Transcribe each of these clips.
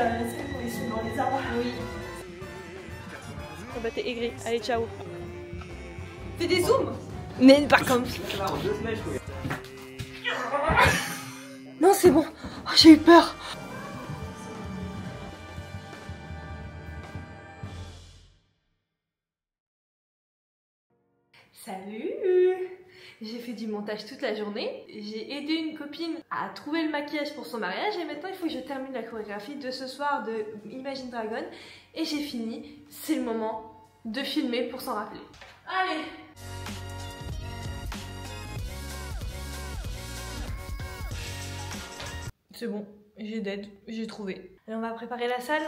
celles quand ils sont dans les arbres. Oui. Oh bah t'es aigri, allez ciao. Fais des zooms. Mais par contre... Non c'est bon, oh, j'ai eu peur. Salut! J'ai fait du montage toute la journée, j'ai aidé une copine à trouver le maquillage pour son mariage et maintenant il faut que je termine la chorégraphie de ce soir de Imagine Dragon et j'ai fini, c'est le moment de filmer pour s'en rappeler. Allez! C'est bon, j'ai d'aide, j'ai trouvé. Allez, on va préparer la salle.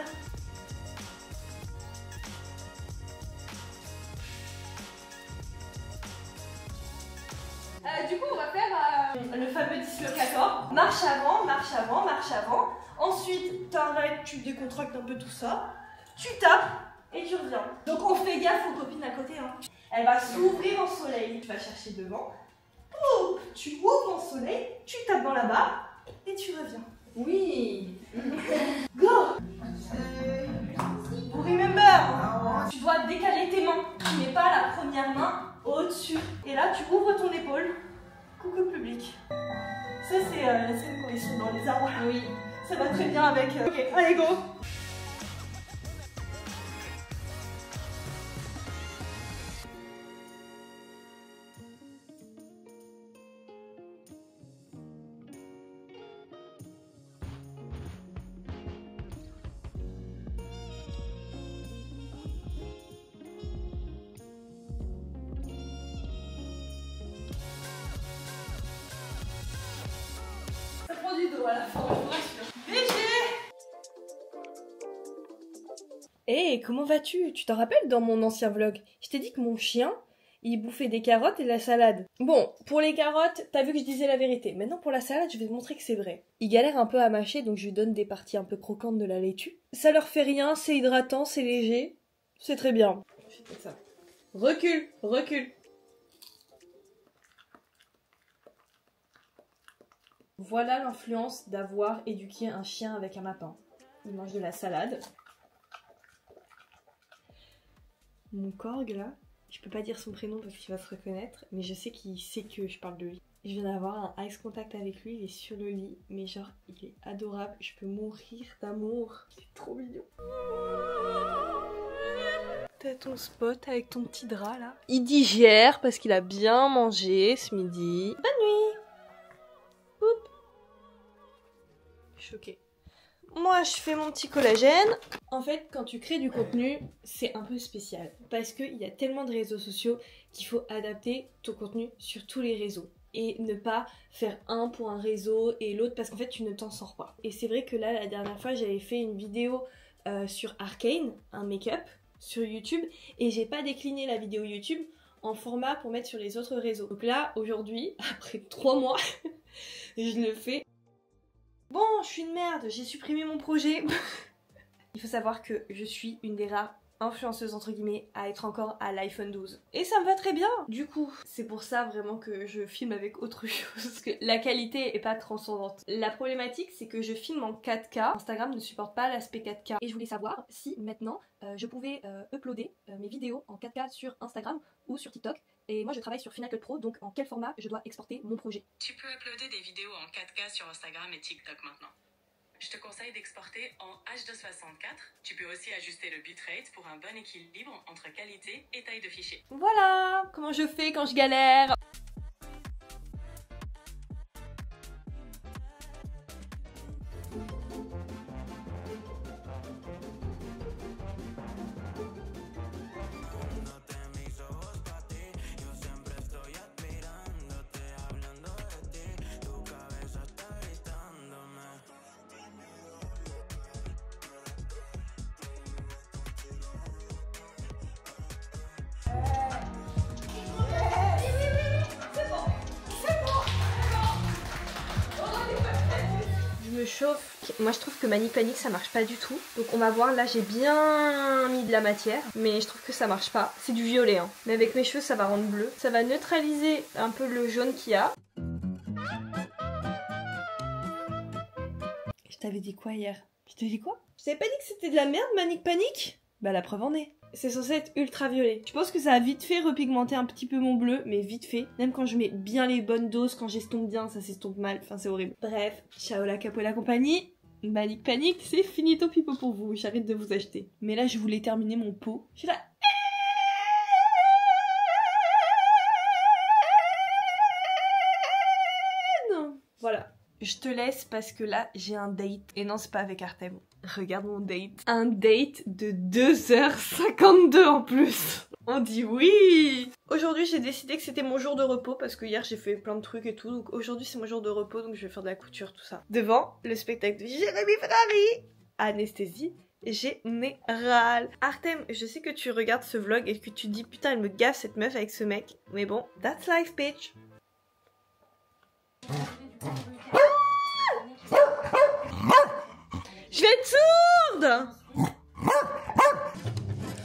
Du coup, on va faire le fameux dislocator. Marche avant, marche avant, marche avant. Ensuite, t'arrêtes, tu décontractes un peu tout ça. Tu tapes et tu reviens. Donc on fait gaffe aux copines à côté. Hein. Elle va s'ouvrir en soleil. Tu vas chercher devant. Oh, tu ouvres en soleil, tu tapes dans la barre et tu reviens. Oui. Go. Remember, tu dois décaler tes mains. Tu mets pas la première main au-dessus. Et là, tu ouvres ton épaule. Coucou le public. Ça, c'est quand ils sont dans les arbres. Oui. Ça va très bien avec... Ok, allez, go. Ça prend du dos à la fin, je vous rassure. BG! Hey, comment vas-tu? Tu t'en rappelles dans mon ancien vlog? Je t'ai dit que mon chien, il bouffait des carottes et de la salade. Bon, pour les carottes, t'as vu que je disais la vérité. Maintenant pour la salade, je vais te montrer que c'est vrai. Il galère un peu à mâcher, donc je lui donne des parties un peu croquantes de la laitue. Ça leur fait rien, c'est hydratant, c'est léger. C'est très bien. Je fais comme ça. Recule, recule. Voilà l'influence d'avoir éduqué un chien avec un lapin. Il mange de la salade. Mon corgue là, je peux pas dire son prénom parce qu'il va se reconnaître, mais je sais qu'il sait que je parle de lui. Je viens d'avoir un ice contact avec lui, il est sur le lit, mais genre il est adorable, je peux mourir d'amour. C'est trop mignon. T'as ton spot avec ton petit drap là. Il digère parce qu'il a bien mangé ce midi. Bonne nuit. Oups. Choquée. Moi, je fais mon petit collagène. En fait, quand tu crées du contenu, c'est un peu spécial. Parce qu'il y a tellement de réseaux sociaux qu'il faut adapter ton contenu sur tous les réseaux. Et ne pas faire un pour un réseau et l'autre parce qu'en fait, tu ne t'en sors pas. Et c'est vrai que là, la dernière fois, j'avais fait une vidéo sur Arcane, un make-up, sur YouTube. Et j'ai pas décliné la vidéo YouTube en format pour mettre sur les autres réseaux. Donc là, aujourd'hui, après 3 mois, je le fais. Bon, je suis une merde, j'ai supprimé mon projet. Il faut savoir que je suis une des rares influenceuses entre guillemets à être encore à l'iPhone 12. Et ça me va très bien. Du coup, c'est pour ça vraiment que je filme avec autre chose, parce que la qualité est pas transcendante. La problématique, c'est que je filme en 4K. Instagram ne supporte pas l'aspect 4K. Et je voulais savoir si maintenant je pouvais uploader mes vidéos en 4K sur Instagram ou sur TikTok. Et moi je travaille sur Final Cut Pro, donc en quel format je dois exporter mon projet. Tu peux uploader des vidéos en 4K sur Instagram et TikTok maintenant. Je te conseille d'exporter en H264. Tu peux aussi ajuster le bitrate pour un bon équilibre entre qualité et taille de fichier. Voilà comment je fais quand je galère. Je me chauffe. Moi je trouve que Manic Panic ça marche pas du tout. Donc on va voir, là j'ai bien mis de la matière, mais je trouve que ça marche pas. C'est du violet hein. Mais avec mes cheveux ça va rendre bleu. Ça va neutraliser un peu le jaune qu'il y a. Je t'avais dit quoi hier? Je te dis quoi? Je t'avais pas dit que c'était de la merde, Manic Panic? Bah la preuve en est. C'est censé être ultra violet. Je pense que ça a vite fait repigmenter un petit peu mon bleu, mais vite fait. Même quand je mets bien les bonnes doses, quand j'estompe bien, ça s'estompe mal. Enfin, c'est horrible. Bref, ciao la capo la compagnie. Manic Panic, c'est finito pipo pour vous. J'arrête de vous acheter. Mais là, je voulais terminer mon pot. Je suis là. Voilà. Je te laisse parce que là, j'ai un date. Et non, c'est pas avec Artem. Regarde mon date. Un date de 2h52 en plus. On dit oui. Aujourd'hui, j'ai décidé que c'était mon jour de repos parce que hier, j'ai fait plein de trucs et tout. Donc aujourd'hui, c'est mon jour de repos, donc je vais faire de la couture, tout ça. Devant le spectacle de Jérémy Ferrari. Anesthésie générale. Artem, je sais que tu regardes ce vlog et que tu te dis putain, elle me gaffe cette meuf avec ce mec. Mais bon, that's life, bitch. Je vais être sourde.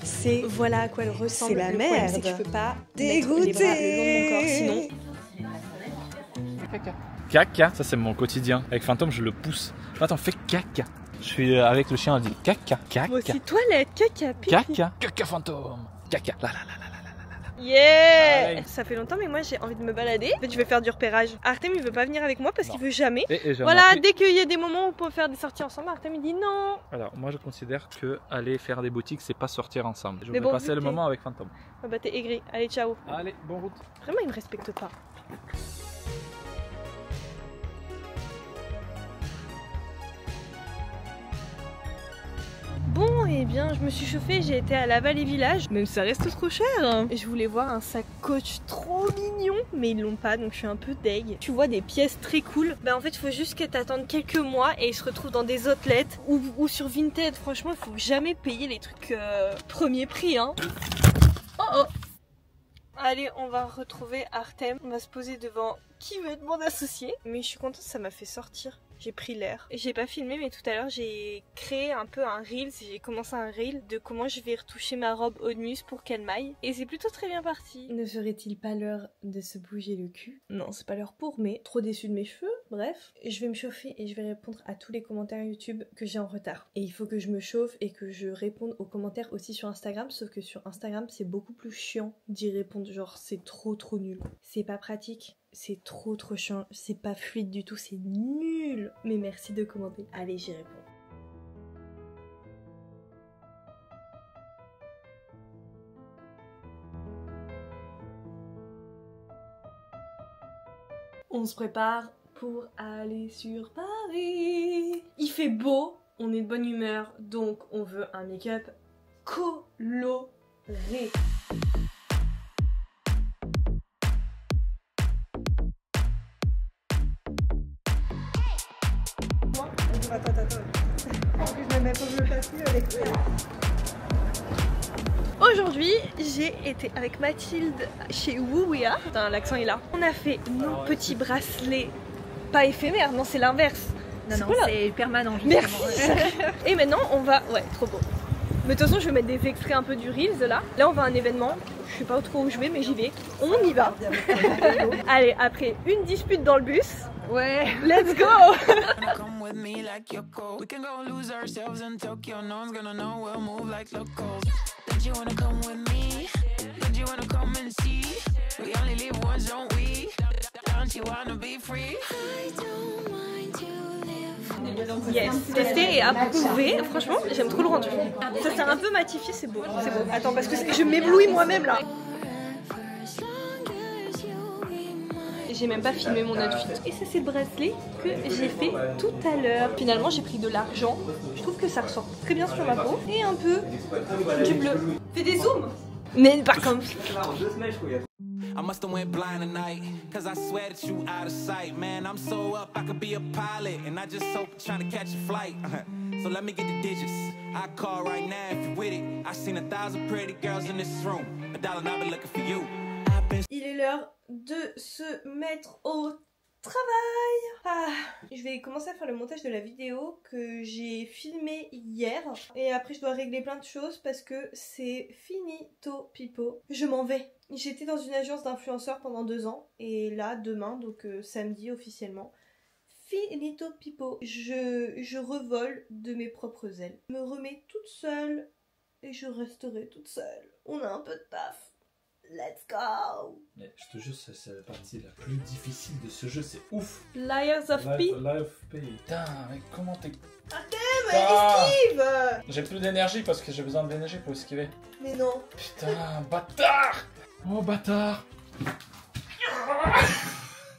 C'est voilà à quoi elle ressemble. C'est la le problème, merde. c'est que je peux pas Dégoûtée. mettre les bras le long de mon corps, sinon. Caca, ça c'est mon quotidien. Avec Fantôme, je le pousse. Attends, fais caca. Je suis avec le chien, on dit caca, caca. Moi aussi, toilette, caca, pipi. Caca, caca Fantôme. Caca, là. Yeah. Allez. Ça fait longtemps, mais moi j'ai envie de me balader. En fait, je vais faire du repérage. Artem, il veut pas venir avec moi parce qu'il veut jamais. Et je Voilà, m'en prie. dès qu'il y a des moments où on peut faire des sorties ensemble, Artem il dit non. Alors, moi je considère que aller faire des boutiques, c'est pas sortir ensemble. Je Mais vais bon, passer vu le que moment avec Fantôme. Ah bah t'es aigri. Allez, ciao. Allez, bonne route. Vraiment, il me respecte pas. Bon, et bien, je me suis chauffée, j'ai été à Laval et Village, même ça reste trop cher. Et je voulais voir un sac Coach trop mignon, mais ils l'ont pas, donc je suis un peu deg. Tu vois des pièces très cool. Bah en fait, il faut juste que t'attendes quelques mois et ils se retrouvent dans des outlets ou sur Vinted. Franchement, il faut jamais payer les trucs premier prix, hein. Oh oh. Allez, on va retrouver Artem. On va se poser devant qui veut être mon associé. Mais je suis contente, ça m'a fait sortir. J'ai pris l'air. J'ai pas filmé, mais tout à l'heure, j'ai créé un peu un reel. J'ai commencé un reel de comment je vais retoucher ma robe Onus pour qu'elle maille. Et c'est plutôt très bien parti. Ne serait-il pas l'heure de se bouger le cul? Non, c'est pas l'heure pour, mais trop déçue de mes cheveux. Bref, je vais me chauffer et je vais répondre à tous les commentaires YouTube que j'ai en retard. Et il faut que je me chauffe et que je réponde aux commentaires aussi sur Instagram. Sauf que sur Instagram, c'est beaucoup plus chiant d'y répondre. Genre, c'est trop nul. C'est pas pratique. C'est trop chiant, c'est pas fluide du tout, c'est nul. Mais merci de commenter. Allez, j'y réponds. On se prépare pour aller sur Paris. Il fait beau, on est de bonne humeur, donc on veut un make-up coloré. Attends. Je me mets pour que je me fasse mieux avec toi. Aujourd'hui, j'ai été avec Mathilde chez Wuwia. Putain, l'accent est là. On a fait nos petits bracelets, pas éphémères, non, c'est l'inverse. Non, c'est permanent. Merci. Et maintenant, on va... Ouais, trop beau. Mais de toute façon, je vais mettre des extraits un peu du Reels là. Là, on va à un événement. Je sais pas trop où je vais, mais j'y vais. On y va. Allez, après une dispute dans le bus. Ouais. Let's go. Come with me like Yoko. We can go lose ourselves in Tokyo. No one's gonna know we'll move like locals. Don't you wanna come with me? Don't you wanna come and see? We only live once, don't we? Don't you wanna be free? I don't mind to live. Yes, testé et approuvé. Franchement, j'aime trop le rendu. Ça s'est un peu matifié, c'est beau. C'est beau. Attends, parce que je m'éblouis moi-même là. J'ai même pas filmé mon outfit. Et ça, c'est le bracelet que j'ai fait tout à l'heure. Finalement, j'ai pris de l'argent. Je trouve que ça ressort très bien sur ma peau. Et un peu du bleu. Fais des zooms. Mais par contre... I must have went blind tonight, cause I swear that you out of sight. Man, I'm so up, I could be a pilot, and I just hope trying to catch a flight. So let me get the digits. I call right now if you're with it. I seen 1,000 pretty girls in this room. $1 and I've been looking for you. Il est l'heure de se mettre au travail. Je vais commencer à faire le montage de la vidéo que j'ai filmée hier. Et après je dois régler plein de choses parce que c'est finito pipo. Je m'en vais. J'étais dans une agence d'influenceurs pendant 2 ans. Et là, demain, donc samedi officiellement, Finito pipo. Je revole de mes propres ailes. Je me remets toute seule et je resterai toute seule. On a un peu de taf. Let's go! Mais je te jure, c'est la partie la plus difficile de ce jeu, c'est ouf! Liars of P. Life of P. Putain, mais comment t'es. Esquive! J'ai plus d'énergie parce que j'ai besoin d'énergie pour esquiver. Mais non. Putain, bâtard! Oh, bâtard!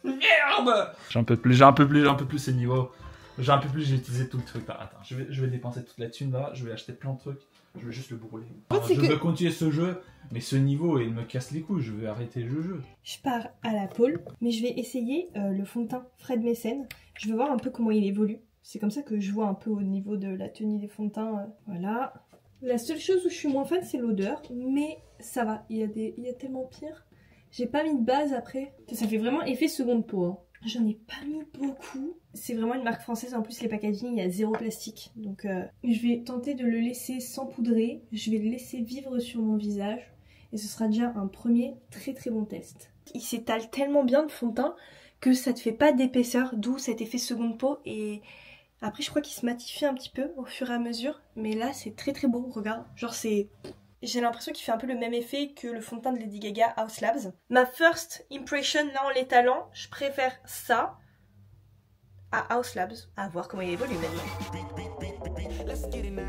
Merde! J'en peux plus ces niveaux. J'en peux plus, j'ai utilisé tout le truc là. Attends, je vais dépenser toute la thune là, je vais acheter plein de trucs. Je vais juste le brûler. Je veux continuer ce jeu, mais ce niveau, il me casse les couilles. Je vais arrêter le jeu. Je pars à la pôle, mais je vais essayer le fond de teint Fred Messen. Je veux voir un peu comment il évolue. C'est comme ça que je vois un peu au niveau de la tenue des fonds de teint. Voilà. La seule chose où je suis moins fan, c'est l'odeur, mais ça va. Il y a tellement pire. J'ai pas mis de base après. Ça fait vraiment effet seconde peau. Hein. J'en ai pas mis beaucoup. C'est vraiment une marque française. En plus, les packaging, il y a 0 plastique. Donc, je vais tenter de le laisser sans poudrer. Je vais le laisser vivre sur mon visage. Et ce sera déjà un premier très très bon test. Il s'étale tellement bien de fond de teint que ça te fait pas d'épaisseur. D'où cet effet seconde peau. Et après, je crois qu'il se matifie un petit peu au fur et à mesure. Mais là, c'est très très beau. Regarde. Genre, c'est... J'ai l'impression qu'il fait un peu le même effet que le fond de teint de Lady Gaga House Labs. Ma first impression là en l'étalant, je préfère ça à House Labs. À voir comment il évolue maintenant. Let's get it now.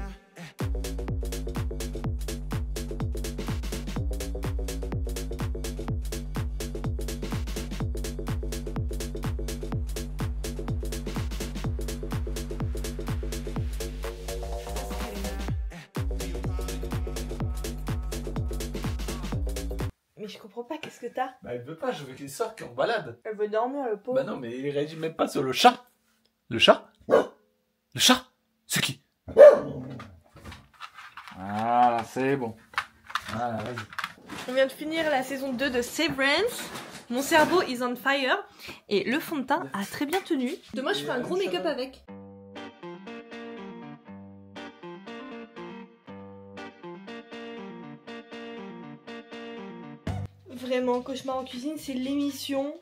Mais je comprends pas, qu'est-ce que t'as? Bah, elle veut pas, je veux qu'il sorte en balade. Elle veut dormir, le pauvre. Bah non, mais il réagit même pas sur le chat. Le chat? Le chat? C'est qui? Ah, c'est bon. Voilà, vas-y. On vient de finir la saison 2 de Severance. Mon cerveau is on fire. Et le fond de teint a très bien tenu. Demain, je fais un gros make-up avec. Vraiment, Cauchemar en cuisine, c'est l'émission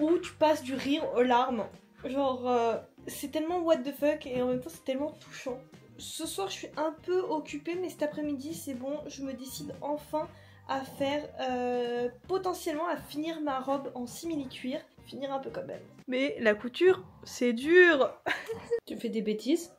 où tu passes du rire aux larmes. Genre, c'est tellement what the fuck et en même temps c'est tellement touchant. Ce soir je suis un peu occupée, mais cet après-midi c'est bon, je me décide enfin à faire, potentiellement à finir ma robe en simili-cuir. Finir un peu quand même. Mais la couture, c'est dur. Tu fais des bêtises?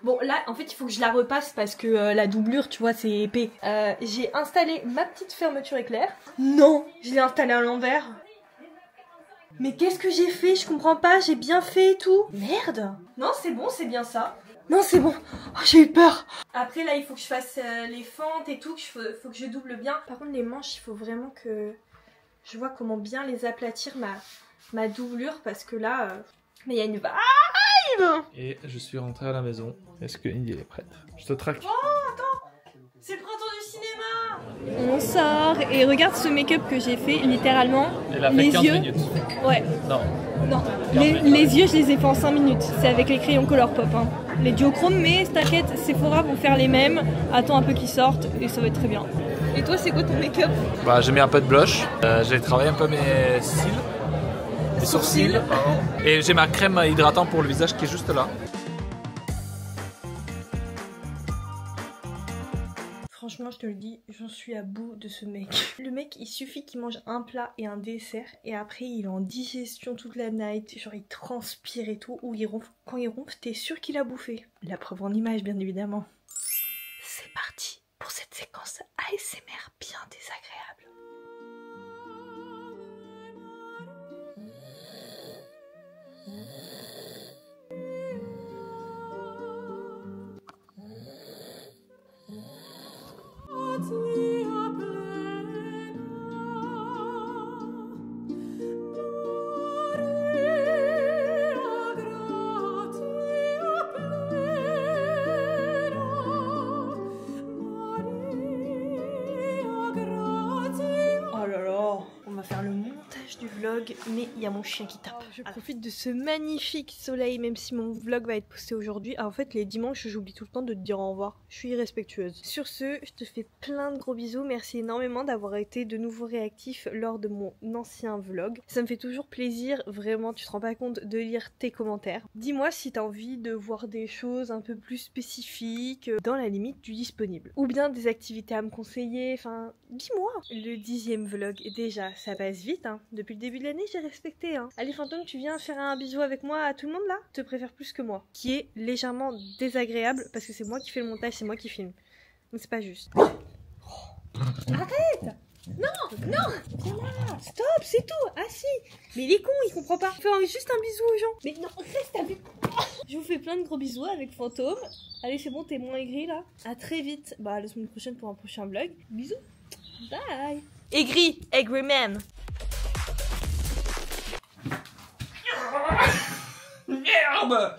Bon là en fait il faut que je la repasse parce que la doublure tu vois c'est épais. J'ai installé ma petite fermeture éclair. Non, je l'ai installée à l'envers. Mais qu'est-ce que j'ai fait? Je comprends pas, j'ai bien fait et tout. Merde. Non c'est bon, c'est bien ça. Non c'est bon, oh, j'ai eu peur. Après là il faut que je fasse les fentes et tout, faut que je double bien. Par contre les manches il faut vraiment que je vois comment bien les aplatir ma doublure parce que là... Mais il y a une vibe. Et je suis rentré à la maison. Est-ce que Indy est prête? Je te traque. Oh, attends! C'est le printemps du cinéma! On sort et regarde ce make-up que j'ai fait, littéralement. Elle a fait les 15 yeux. minutes. Ouais. Non. Non. Les yeux, je les ai fait en 5 minutes. C'est avec les crayons Colourpop. Hein. Les duochromes, mais t'inquiète, Sephora vont faire les mêmes. Attends un peu qu'ils sortent et ça va être très bien. Et toi, c'est quoi ton make-up? Bah, j'ai mis un peu de blush. J'ai travaillé un peu mes cils. Mes sourcils. Et j'ai ma crème hydratante pour le visage qui est juste là. Franchement, je te le dis, j'en suis à bout de ce mec. Le mec, il suffit qu'il mange un plat et un dessert et après il est en digestion toute la night. Genre il transpire et tout, ou il ronfle. Quand il ronfle, t'es sûr qu'il a bouffé. La preuve en image, bien évidemment. C'est parti pour cette séquence ASMR bien désagréable. vlog, mais il y a mon chien qui tape. Je profite de ce magnifique soleil, même si mon vlog va être posté aujourd'hui. Ah, en fait, les dimanches, j'oublie tout le temps de te dire au revoir. Je suis irrespectueuse. Sur ce, je te fais plein de gros bisous. Merci énormément d'avoir été de nouveau réactif lors de mon ancien vlog. Ça me fait toujours plaisir, vraiment, tu te rends pas compte, de lire tes commentaires. Dis-moi si t'as envie de voir des choses un peu plus spécifiques, dans la limite du disponible. Ou bien des activités à me conseiller, enfin, dis-moi. Le 10e vlog, déjà, ça passe vite, hein. Depuis le début de l'année, j'ai respecté, hein. Allez, Fantôme, tu viens faire un bisou avec moi à tout le monde, là? Je te préfère plus que moi. Qui est légèrement désagréable, parce que c'est moi qui fais le montage, c'est moi qui filme. Donc c'est pas juste. Arrête! Non! Non! Viens là! Stop, c'est tout! Ah si! Mais il est con, il comprend pas. Fais juste un bisou aux gens. Mais non, reste avec... Je vous fais plein de gros bisous avec Fantôme. Allez, c'est bon, t'es moins aigri là. À très vite. Bah, la semaine prochaine pour un prochain vlog. Bisous! Bye! Aigri! Aigri man! Merde!